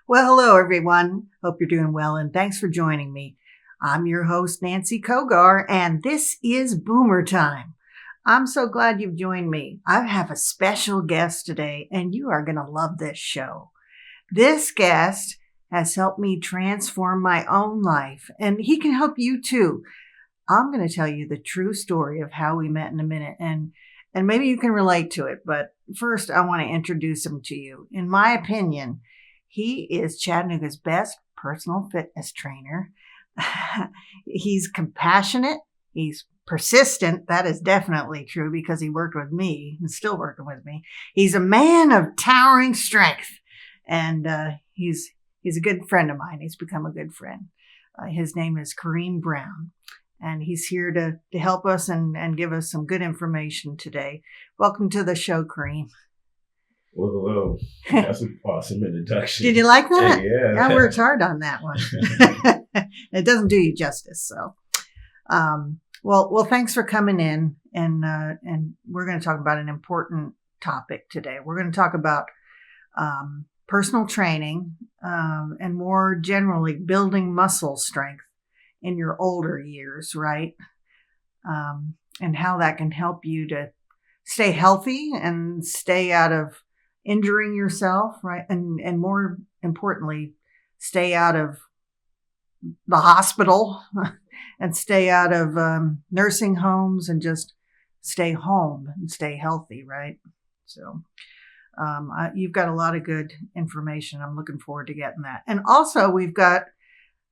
Well, hello, everyone. Hope you're doing well, and thanks for joining me. I'm your host, Nancy Cogar, and this is Boomer Time. I'm so glad you've joined me. I have a special guest today, and you are going to love this show. This guest has helped me transform my own life, and he can help you too. I'm going to tell you the true story of how we met in a minute, and maybe you can relate to it. But first, I want to introduce him to you. In my opinion, he is Chattanooga's best personal fitness trainer. He's compassionate. He's persistent. That is definitely true because he worked with me and still working with me. He's a man of towering strength, and he's a good friend of mine. He's become a good friend. His name is Kareem Brown, and he's here to help us and give us some good information today. Welcome to the show, Kareem. Well, hello. That's an awesome introduction. Did you like that? Yeah. I worked hard on that one. It doesn't do you justice. So, well, thanks for coming in, and we're going to talk about an important topic today. We're going to talk about personal training and more generally building muscle strength in your older years, right? And how that can help you to stay healthy and stay out of injuring yourself, right? And more importantly, stay out of the hospital and stay out of nursing homes and just stay home and stay healthy, right? So you've got a lot of good information. I'm looking forward to getting that. And also we've got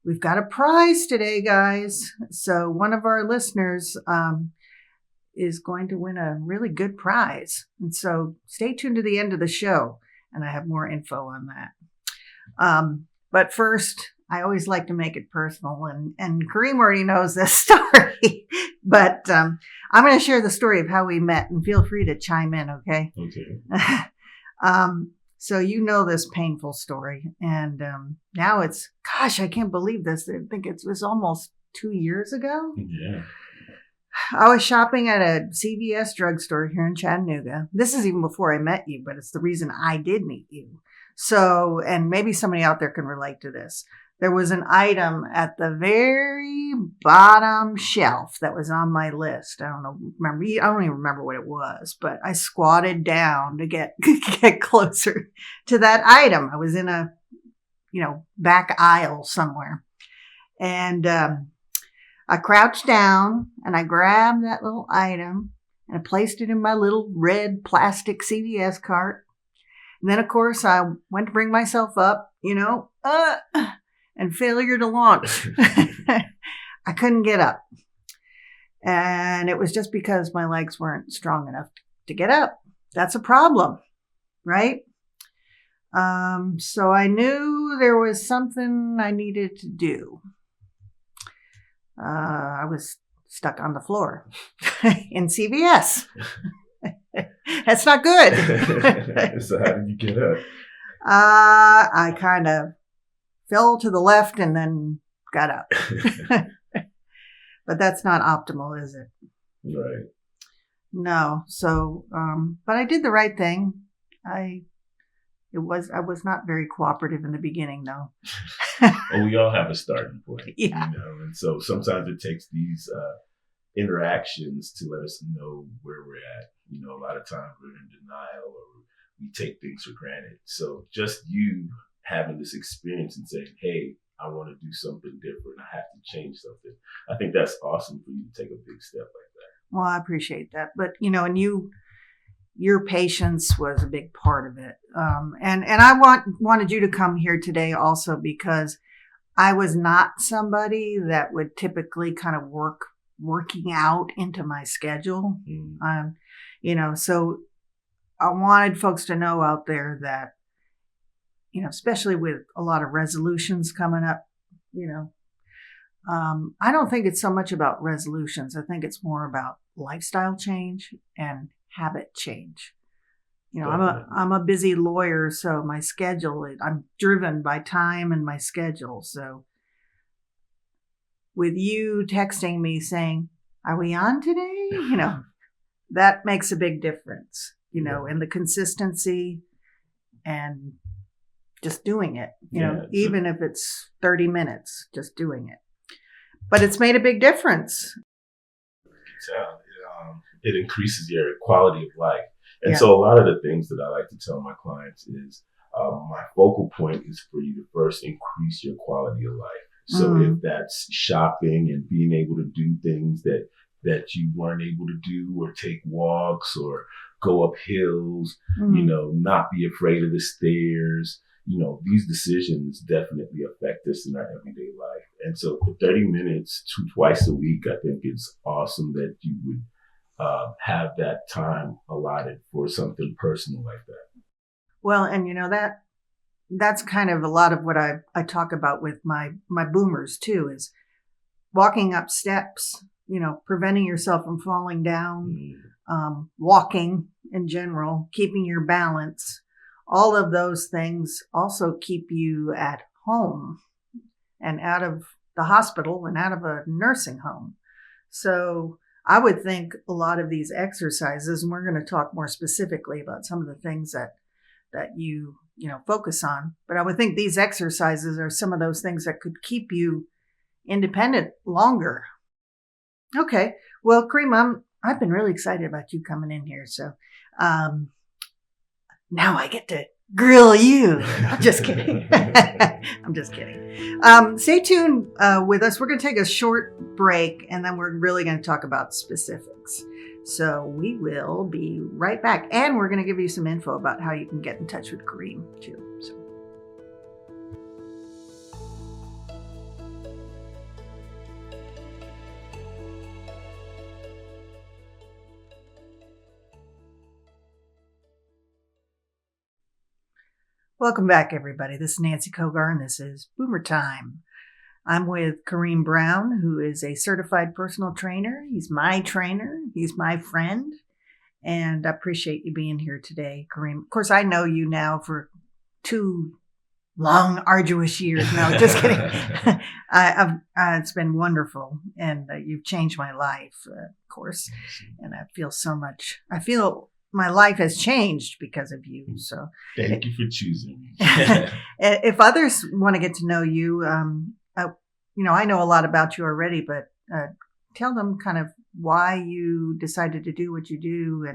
a prize today, guys. So one of our listeners is going to win a really good prize. And so stay tuned to the end of the show, and I have more info on that. But first, I always like to make it personal, and Kareem already knows this story. But I'm going to share the story of how we met, and feel free to chime in, okay? Okay. So you know this painful story, and now I can't believe this. I think it was almost 2 years ago. Yeah. I was shopping at a CVS drugstore here in Chattanooga. This is even before I met you, but it's the reason I did meet you. So, and maybe somebody out there can relate to this. There was an item at the very bottom shelf that was on my list. I don't even remember what it was, but I squatted down to get closer to that item. I was in a, back aisle somewhere. And, I crouched down and I grabbed that little item and I placed it in my little red plastic CVS cart. And then, of course, I went to bring myself up, and failure to launch. I couldn't get up. And it was just because my legs weren't strong enough to get up. That's a problem, right? So I knew there was something I needed to do. I was stuck on the floor in CVS. That's not good. So how did you get up? I kind of fell to the left and then got up. But that's not optimal, is it? Right. No. So, but I did the right thing. I was not very cooperative in the beginning, though. Well, we all have a starting point. Yeah. And so sometimes it takes these interactions to let us know where we're at. A lot of times we're in denial or we take things for granted. So just you having this experience and saying, hey, I want to do something different. I have to change something. I think that's awesome for you to take a big step like that. Well, I appreciate that. But, and your patience was a big part of it. And I wanted you to come here today also because I was not somebody that would typically kind of working out into my schedule. So I wanted folks to know out there that, especially with a lot of resolutions coming up, I don't think it's so much about resolutions. I think it's more about lifestyle change and habit change. I'm a busy lawyer, so my schedule, I'm driven by time and my schedule. So with you texting me saying, are we on today? That makes a big difference, in the consistency and just doing it, Yeah, even if it's 30 minutes, just doing it. But it's made a big difference. It increases your quality of life. And Yeah. so a lot of the things that I like to tell my clients is my focal point is for you to first increase your quality of life. So if that's shopping and being able to do things that you weren't able to do, or take walks or go up hills, not be afraid of the stairs, these decisions definitely affect us in our everyday life. And so for 30 minutes, twice a week, I think it's awesome that you would have that time allotted for something personal like that. Well, and that's kind of a lot of what I talk about with my boomers too, is walking up steps, preventing yourself from falling down, walking in general, keeping your balance. All of those things also keep you at home and out of the hospital and out of a nursing home. So I would think a lot of these exercises, and we're going to talk more specifically about some of the things that you focus on, but I would think these exercises are some of those things that could keep you independent longer. Okay. Well, Kareem, I've been really excited about you coming in here. So now I get to grill you. I'm just kidding. I'm just kidding. Stay tuned with us. We're going to take a short break, and then we're really going to talk about specifics. So we will be right back. And we're going to give you some info about how you can get in touch with Kareem too. So. Welcome back, everybody. This is Nancy Cogar, and this is Boomer Time. I'm with Kareem Brown, who is a certified personal trainer. He's my trainer. He's my friend. And I appreciate you being here today, Kareem. Of course, I know you now for 2 long, arduous years. No, just kidding. It's been wonderful, and you've changed my life, of course. And I feel my life has changed because of you. So thank you for choosing me. If others want to get to know you, I know a lot about you already, but tell them kind of why you decided to do what you do,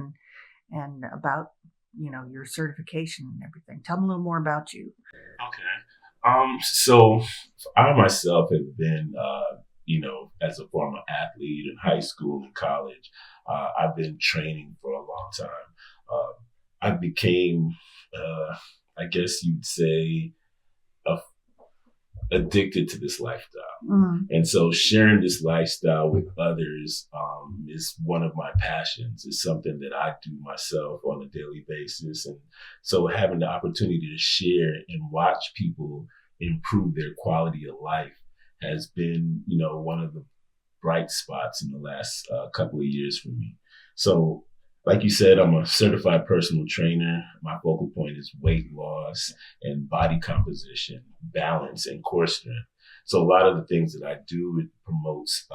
and about your certification and everything. Tell them a little more about you. Okay. So I myself have been, as a former athlete in high school and college, I've been training for a long time. I became, I guess you'd say, addicted to this lifestyle. And so sharing this lifestyle with others is one of my passions. It's something that I do myself on a daily basis. And so having the opportunity to share and watch people improve their quality of life has been, one of the bright spots in the last couple of years for me. So like you said, I'm a certified personal trainer. My focal point is weight loss and body composition, balance, and core strength. So a lot of the things that I do, it promotes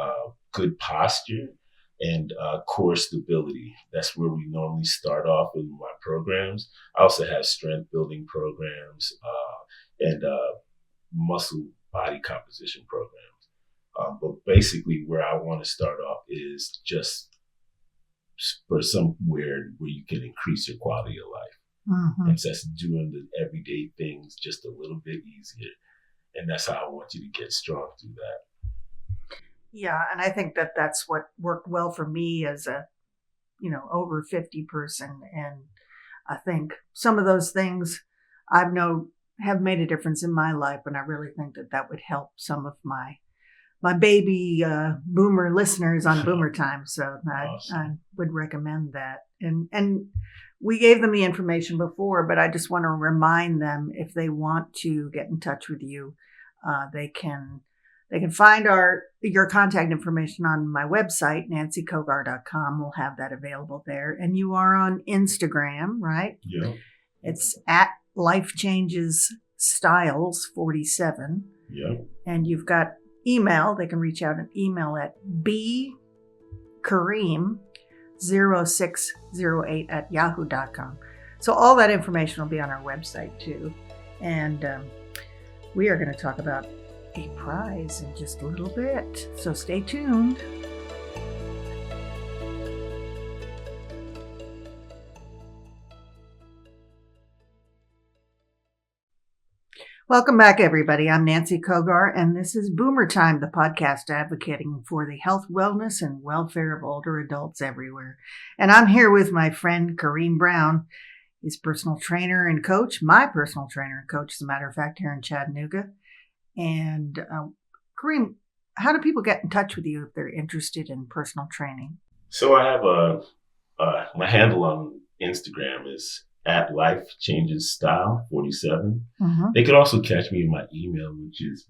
good posture and core stability. That's where we normally start off with my programs. I also have strength building programs and muscle body composition programs. But basically where I want to start off is just for somewhere where you can increase your quality of life. And so that's doing the everyday things just a little bit easier. And that's how I want you to get strong through that. Yeah. And I think that's what worked well for me as a, over 50 person. And I think some of those things I've known have made a difference in my life. And I really think that would help some of my baby boomer listeners on Boomer Time. So awesome. I would recommend that. And we gave them the information before, but I just want to remind them, if they want to get in touch with you, they can find your contact information on my website, nancycogar.com. We'll have that available there. And you are on Instagram, right? Yeah. It's at Life Changes Styles 47. Yeah. And you've got email. They can reach out and email at bkareem0608 at yahoo.com. So all that information will be on our website too. And we are going to talk about a prize in just a little bit. So stay tuned. Welcome back, everybody. I'm Nancy Cogar, and this is Boomer Time, the podcast advocating for the health, wellness, and welfare of older adults everywhere. And I'm here with my friend Kareem Brown. He's personal trainer and coach, my personal trainer and coach, as a matter of fact, here in Chattanooga. And Kareem, how do people get in touch with you if they're interested in personal training? So I have my handle on Instagram is at lifechangesstyle47. Mm-hmm. They could also catch me in my email, which is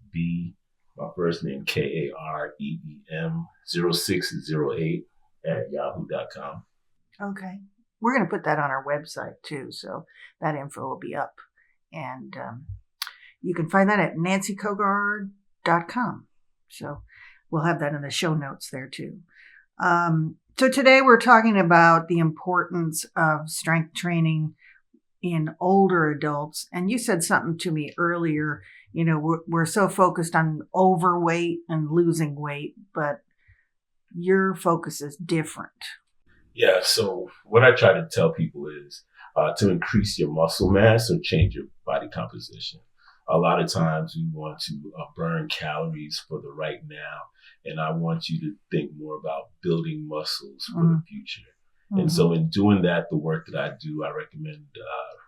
my first name, Kareem 0608 at yahoo.com. Okay. We're going to put that on our website too, so that info will be up. And you can find that at nancycogar.com. So we'll have that in the show notes there too. So today we're talking about the importance of strength training in older adults. And you said something to me earlier, we're so focused on overweight and losing weight, but your focus is different. Yeah. So what I try to tell people is to increase your muscle mass or change your body composition. A lot of times we want to burn calories for the right now. And I want you to think more about building muscles for the future. Mm-hmm. And so in doing that, the work that I do, I recommend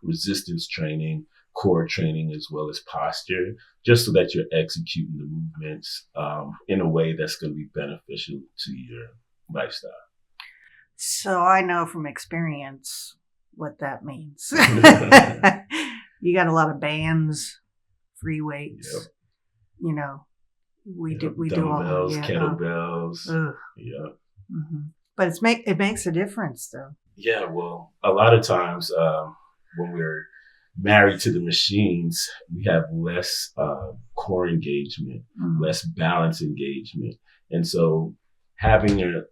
resistance training, core training, as well as posture, just so that you're executing the movements in a way that's going to be beneficial to your lifestyle. So I know from experience what that means. You got a lot of bands, free weights, we do all kettlebells. Yeah. Mm-hmm. But it makes a difference though. Yeah. Well, a lot of times when we're married to the machines, we have less core engagement, less balance engagement. And so having the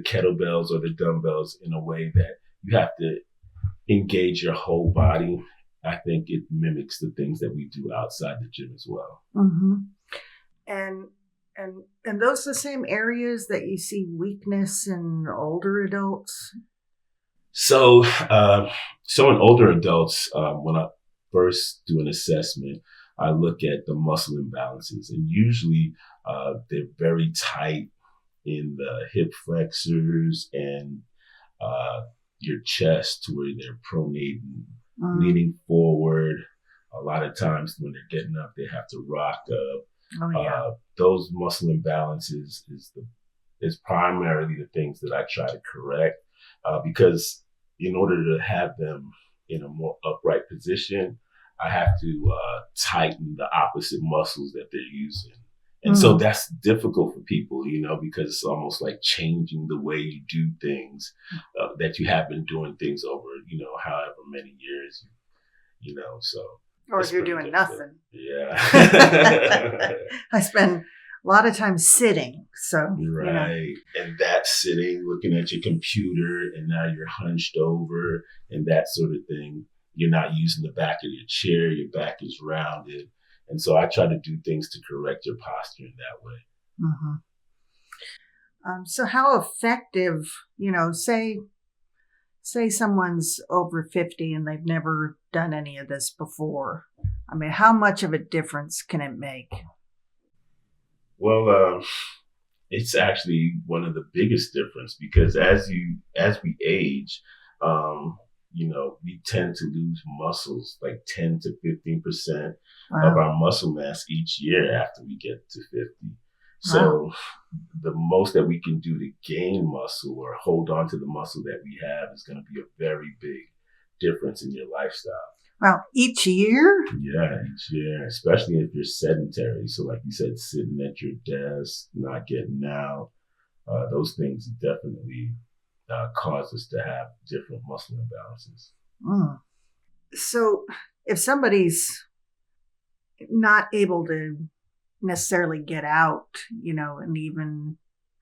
kettlebells or the dumbbells in a way that you have to engage your whole body, I think it mimics the things that we do outside the gym as well. Mm-hmm. And those the same areas that you see weakness in older adults? So in older adults, when I first do an assessment, I look at the muscle imbalances, and usually they're very tight in the hip flexors and your chest, to where they're pronating, leaning forward. A lot of times when they're getting up, they have to rock up. Oh, yeah. Those muscle imbalances is primarily the things that I try to correct, because in order to have them in a more upright position, I have to tighten the opposite muscles that they're using. And so that's difficult for people, because it's almost like changing the way you do things, that you have been doing things over, however many years, so. Or you're doing nothing. Yeah. I spend a lot of time sitting. So, right. And that sitting, looking at your computer, and now you're hunched over and that sort of thing. You're not using the back of your chair. Your back is rounded. And so I try to do things to correct your posture in that way. Mm-hmm. So how effective, say someone's over 50 and they've never done any of this before. I mean, how much of a difference can it make? Well, it's actually one of the biggest difference, because as we age, we tend to lose muscles, like 10 to 15% of our muscle mass each year after we get to 50. So the most that we can do to gain muscle or hold on to the muscle that we have is going to be a very big difference in your lifestyle. Wow, each year? Yeah, each year, especially if you're sedentary. So like you said, sitting at your desk, not getting out, those things definitely cause us to have different muscle imbalances. So if somebody's not able to necessarily get out, and even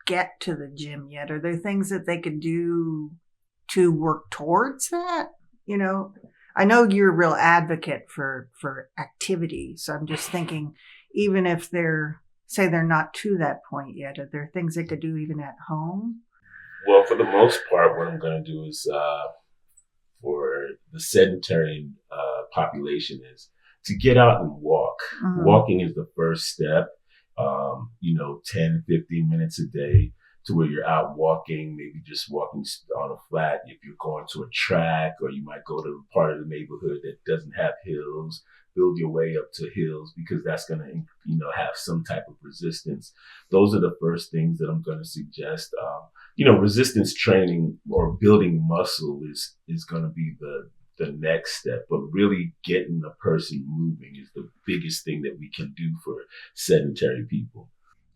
get to the gym yet, are there things that they could do to work towards that? I know you're a real advocate for activity. So I'm just thinking, even if they're not to that point yet, are there things they could do even at home? Well, for the most part, what I'm going to do is for the sedentary population is to get out and walk. Mm-hmm. Walking is the first step. 10, 15 minutes a day to where you're out walking, maybe just walking on a flat. If you're going to a track, or you might go to a part of the neighborhood that doesn't have hills, build your way up to hills, because that's going to, have some type of resistance. Those are the first things that I'm going to suggest. Resistance training or building muscle is going to be the next step, but really getting the person moving is the biggest thing that we can do for sedentary people.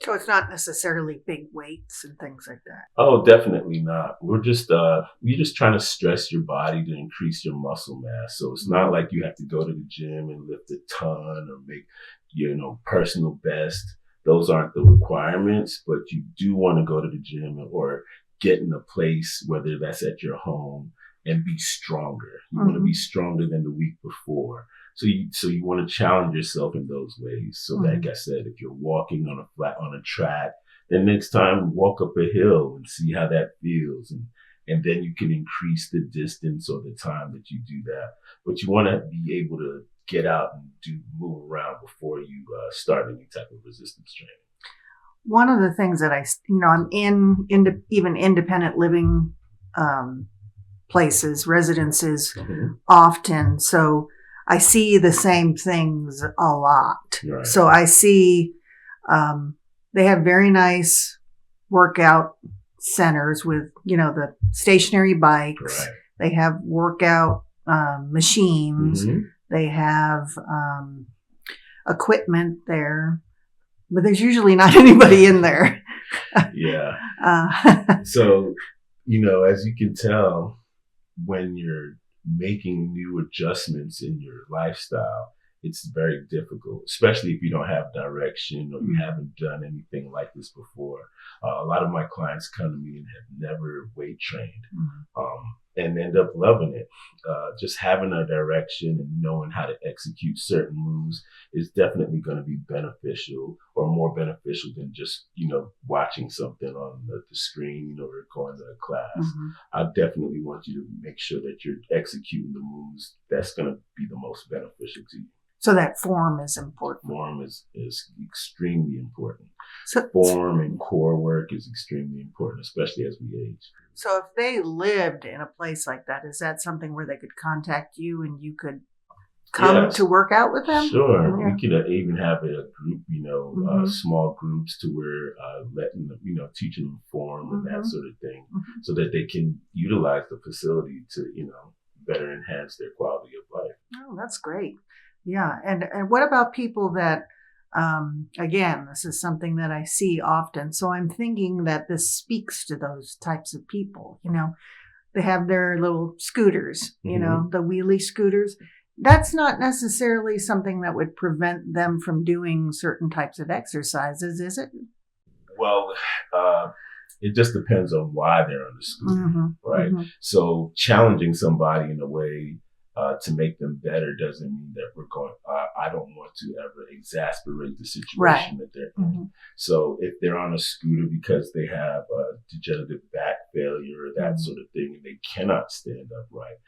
So it's not necessarily big weights and things like that. Oh, definitely not. We're just trying to stress your body to increase your muscle mass. So it's not like you have to go to the gym and lift a ton or make personal best. Those aren't the requirements, but you do want to go to the gym or get in a place, whether that's at your home, and be stronger. You want to be stronger than the week before. So you want to challenge yourself in those ways. So like I said, if you're walking on a track, then next time walk up a hill and see how that feels. And then you can increase the distance or the time that you do that. But you want to be able to get out and move around before you start any type of resistance training. One of the things that I'm in even independent living places, residences often. So I see the same things a lot. Right. So I see they have very nice workout centers with, the stationary bikes. Right. They have workout machines. Mm-hmm. They have equipment there, but there's usually not anybody in there. Yeah. So, as you can tell, when you're making new adjustments in your lifestyle, it's very difficult, especially if you don't have direction or you haven't done anything like this before. A lot of my clients come to me and have never weight trained and end up loving it. Just having a direction and knowing how to execute certain moves is definitely going to be beneficial, or more beneficial than just, watching something on the screen, or going to a class. Mm-hmm. I definitely want you to make sure that you're executing the moves that's going to be the most beneficial to you. So that form is important. Form is extremely important. Form and core work is extremely important, especially as we age. So if they lived in a place like that, is that something where they could contact you and you could come to work out with them? Sure. Yeah. We could even have a group, small groups to where letting them, teaching them form and that sort of thing, so that they can utilize the facility to, better enhance their quality of life. Oh, that's great. Yeah. And what about people that, again, this is something that I see often. So I'm thinking that this speaks to those types of people. They have their little scooters, the wheelie scooters. That's not necessarily something that would prevent them from doing certain types of exercises, is it? Well, it just depends on why they're on the scooter, right? Mm-hmm. So challenging somebody in a way to make them better doesn't mean that we're going, I don't want to ever exasperate the situation that they're in. Mm-hmm. So if they're on a scooter because they have a degenerative back failure or that sort of thing, and they cannot stand upright,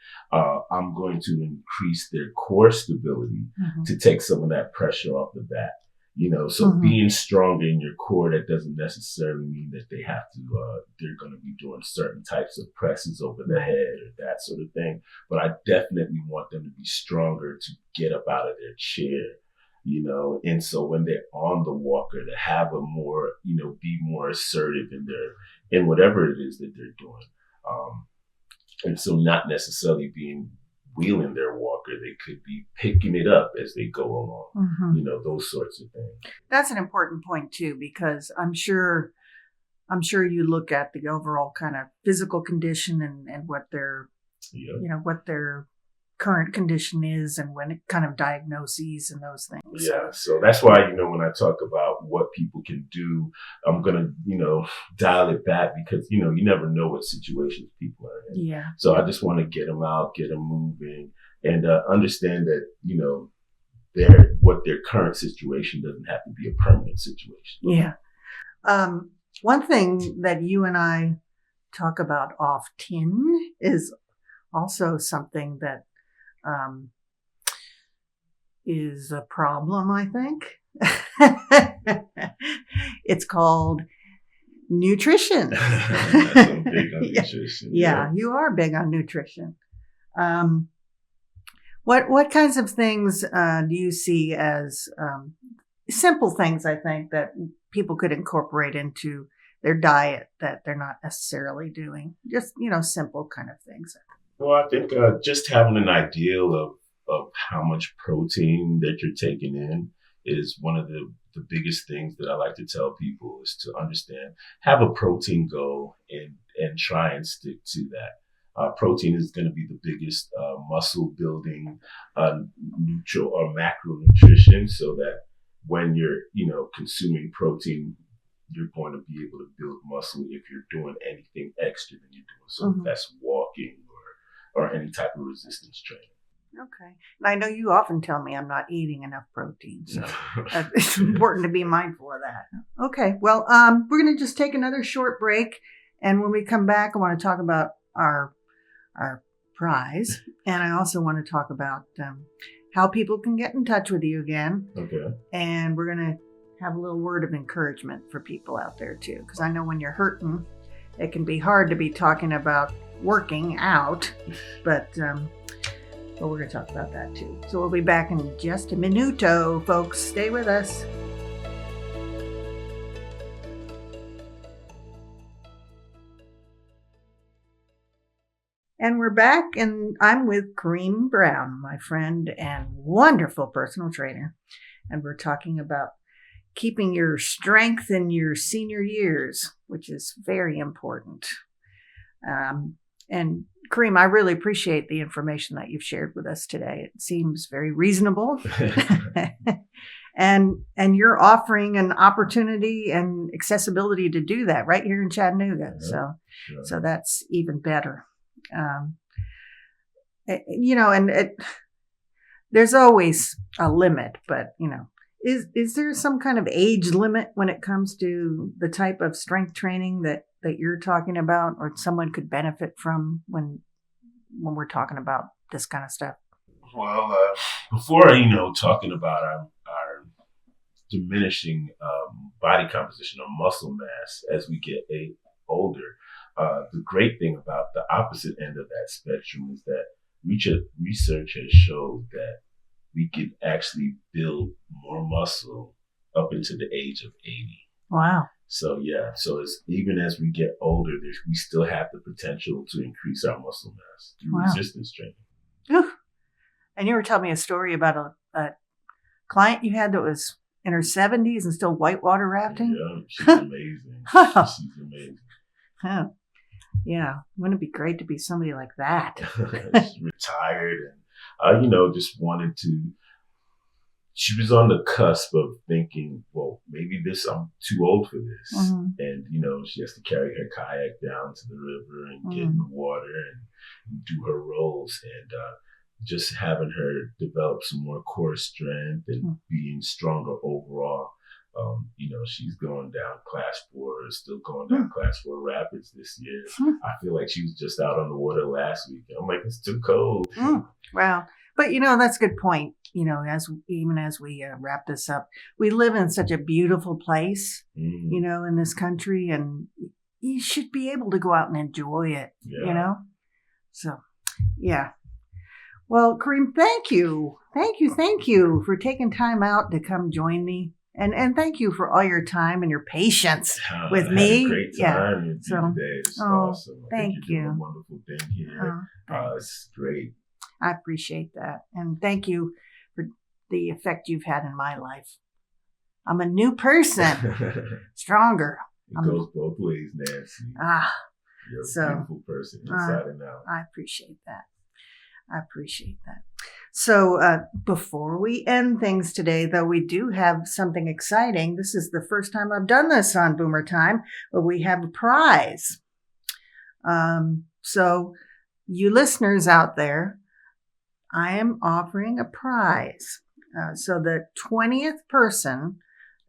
I'm going to increase their core stability to take some of that pressure off the back. So being stronger in your core, that doesn't necessarily mean that they have to, they're going to be doing certain types of presses over the head or that sort of thing. But I definitely want them to be stronger to get up out of their chair, and so when they're on the walker, to have a more, be more assertive in whatever it is that they're doing. And so not necessarily wheeling their walker, they could be picking it up as they go along, those sorts of things. That's an important point too, because I'm sure you look at the overall kind of physical condition and what their, what their current condition is and when it kind of diagnoses and those things. Yeah. So that's why, when I talk about what people can do, I'm going to, dial it back because, you never know what situations people are in. Yeah. So I just want to get them out, get them moving, and understand that, what their current situation doesn't have to be a permanent situation. Yeah. One thing that you and I talk about often is also something that is a problem, I think. It's called nutrition. I'm big on nutrition. Yeah, you are big on nutrition. What kinds of things do you see as simple things, I think, that people could incorporate into their diet that they're not necessarily doing? Just, simple kind of things. Well, I think just having an ideal of how much protein that you're taking in is one of the biggest things that I like to tell people, is to understand, have a protein goal and try and stick to that. Protein is going to be the biggest muscle building neutral or macronutrition, so that when you're, consuming protein, you're going to be able to build muscle if you're doing anything extra than you're doing. So that's walking or any type of resistance training. Okay. And I know you often tell me I'm not eating enough protein, so it's important to be mindful of that. Okay. Well, we're going to just take another short break, and when we come back, I want to talk about our prize, and I also want to talk about how people can get in touch with you again. Okay. And we're going to have a little word of encouragement for people out there too, because I know when you're hurting, it can be hard to be talking about working out, but we're going to talk about that too. So we'll be back in just a minuto, folks. Stay with us. And we're back, and I'm with Kareem Brown, my friend and wonderful personal trainer. And we're talking about keeping your strength in your senior years, which is very important. And Kareem, I really appreciate the information that you've shared with us today. It seems very reasonable. And you're offering an opportunity and accessibility to do that right here in Chattanooga. Yeah, So that's even better. There's always a limit, but is there some kind of age limit when it comes to the type of strength training that you're talking about, or someone could benefit from when we're talking about this kind of stuff? Well, before talking about our diminishing body composition or muscle mass as we get older, the great thing about the opposite end of that spectrum is that research has showed that we can actually build more muscle up into the age of 80. Wow. So it's, even as we get older, we still have the potential to increase our muscle mass through resistance training. Ooh. And you were telling me a story about a client you had that was in her 70s and still whitewater rafting. Yeah, she's amazing. She's amazing. Huh. Yeah, wouldn't it be great to be somebody like that? She's retired and, just wanted to. She was on the cusp of thinking, well, maybe I'm too old for this. Mm-hmm. And, she has to carry her kayak down to the river and get in the water and do her rolls. And just having her develop some more core strength and being stronger overall. She's going down class 4, still going down class 4 rapids this year. I feel like she was just out on the water last week. I'm like, it's too cold. Wow. But, that's a good point. As we wrap this up, we live in such a beautiful place, in this country, and you should be able to go out and enjoy it, So, yeah. Well, Kareem, thank you. Thank you for taking time out to come join me. And thank you for all your time and your patience with me. I had a great time with you today. It's awesome. Thank you. You're doing a wonderful thing here. It's great. I appreciate that. And thank you for the effect you've had in my life. I'm a new person, stronger. It goes both ways, Nancy. You're a beautiful person inside and out. I appreciate that. So before we end things today, though, we do have something exciting. This is the first time I've done this on Boomer Time, but we have a prize. So you listeners out there, I am offering a prize. So the 20th person,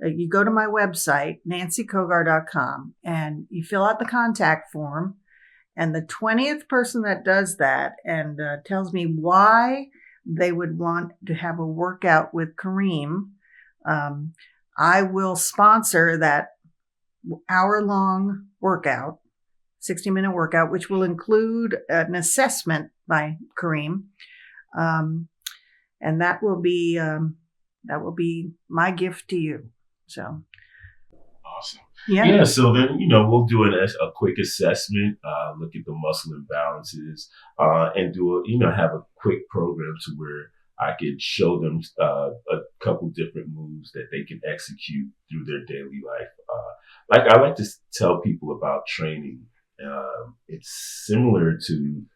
you go to my website, nancycogar.com, and you fill out the contact form. And the 20th person that does that and tells me why they would want to have a workout with Kareem, I will sponsor that hour-long workout, 60-minute workout, which will include an assessment by Kareem. And that will be my gift to you. So awesome. Yeah. Yeah. So then, we'll do a quick assessment, look at the muscle imbalances, and have a quick program to where I could show them a couple different moves that they can execute through their daily life. Like I like to tell people about training. It's similar to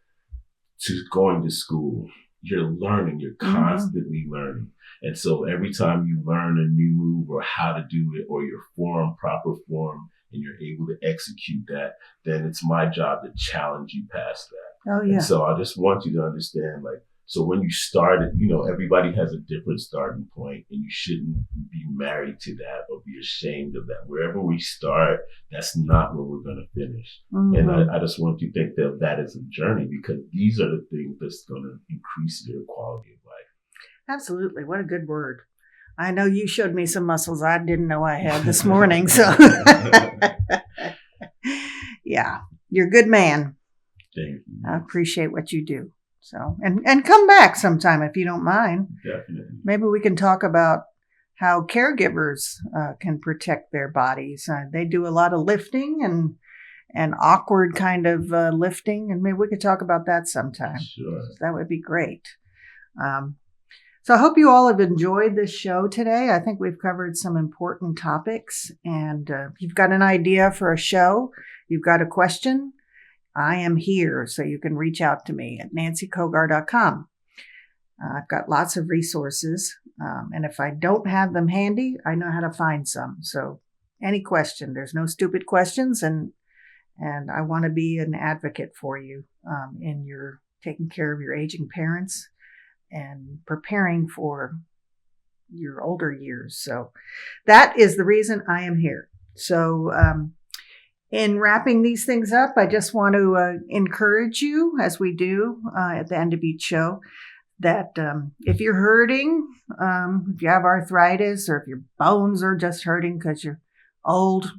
going to school. You're learning, you're constantly learning. And so every time you learn a new move or how to do it or your proper form, and you're able to execute that, then it's my job to challenge you past that. Oh, yeah. And so I just want you to understand, so when you started, everybody has a different starting point, and you shouldn't be married to that or be ashamed of that. Wherever we start, that's not where we're going to finish. And I just want you to think that that is a journey, because these are the things that's going to increase your quality of life. Absolutely. What a good word. I know you showed me some muscles I didn't know I had this morning. So yeah, you're a good man. Thank you. I appreciate what you do. So, and come back sometime if you don't mind. Definitely. Maybe we can talk about how caregivers can protect their bodies. They do a lot of lifting and awkward kind of lifting, and maybe we could talk about that sometime. Sure. That would be great. So I hope you all have enjoyed this show today. I think we've covered some important topics, and if you've got an idea for a show, you've got a question, I am here, so you can reach out to me at nancycogar.com. I've got lots of resources, and if I don't have them handy, I know how to find some. So any question, there's no stupid questions, and I want to be an advocate for you in your taking care of your aging parents and preparing for your older years. So that is the reason I am here. So in wrapping these things up, I just want to encourage you, as we do at the end of each show, that if you're hurting, if you have arthritis, or if your bones are just hurting because you're old,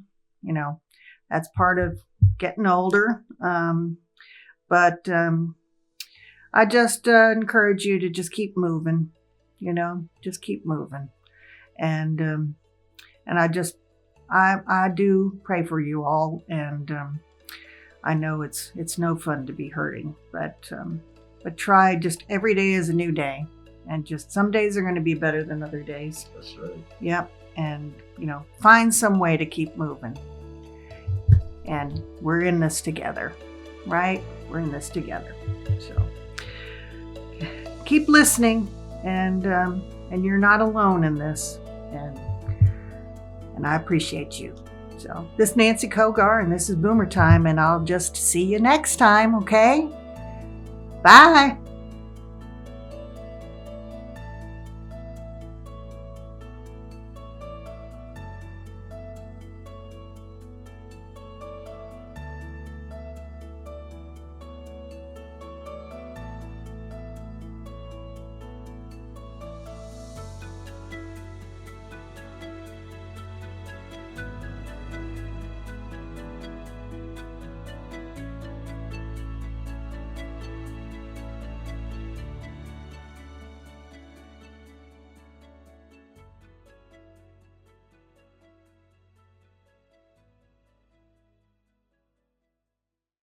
that's part of getting older. But I just encourage you to just keep moving, just keep moving. And I do pray for you all, and I know it's no fun to be hurting, but try, just every day is a new day, and just some days are going to be better than other days. That's right. Yep. And find some way to keep moving. And we're in this together, right? We're in this together. So keep listening, and you're not alone in this, and I appreciate you. So this is Nancy Cogar, and this is Boomer Time, and I'll just see you next time, okay? Bye.